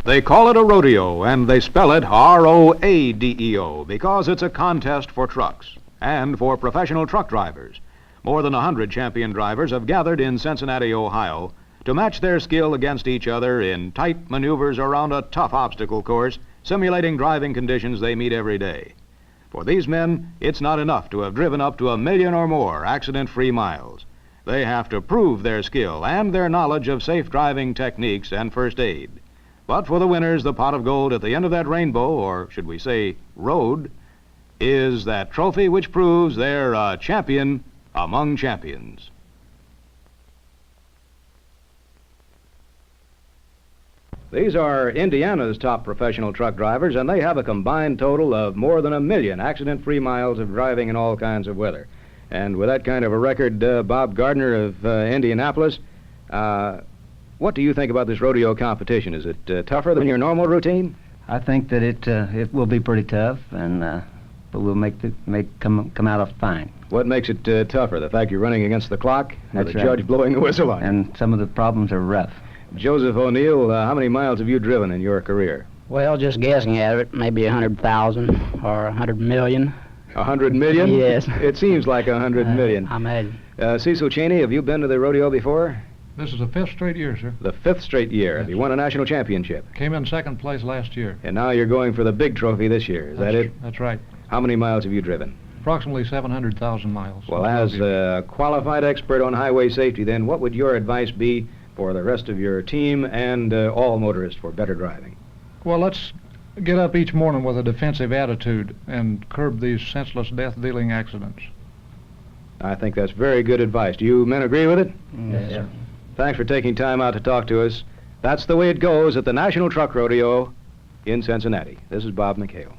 They call it a rodeo, and they spell it R-O-A-D-E-O, because it's a contest for trucks and for professional truck drivers. More than 100 champion drivers have gathered in Cincinnati, Ohio, to match their skill against each other in tight maneuvers around a tough obstacle course, simulating driving conditions they meet every day. For these men, it's not enough to have driven up to 1 million or more accident-free miles. They have to prove their skill and their knowledge of safe driving techniques and first aid. But for the winners, the pot of gold at the end of that rainbow, or should we say road, is that trophy which proves they're a champion among champions. These are Indiana's top professional truck drivers, and they have a combined total of more than 1 million accident-free miles of driving in all kinds of weather. And with that kind of a record, Bob Gardner of Indianapolis, what do you think about this rodeo competition? Is it tougher than your normal routine? I think that it will be pretty tough, and but we'll come out fine. What makes it tougher? The fact you're running against the clock, or That's the right. judge blowing the whistle on you? And some of the problems are rough. Joseph O'Neill, how many miles have you driven in your career? Well, just guessing at it, maybe 100,000 or 100 million. 100 million? Yes. It seems like 100 million. I imagine. Cecil Cheney, have you been to the rodeo before? This is the 5th straight year, sir. The 5th straight year. Have you won a national championship? Came in 2nd place last year. And now you're going for the big trophy this year. Is that it? That's right. How many miles have you driven? Approximately 700,000 miles. Well, as a qualified expert on highway safety, then, what would your advice be for the rest of your team and all motorists for better driving? Well, let's get up each morning with a defensive attitude and curb these senseless death-dealing accidents. I think that's very good advice. Do you men agree with it? Yes, sir. Thanks for taking time out to talk to us. That's the way it goes at the National Truck Rodeo in Cincinnati. This is Bob McHale.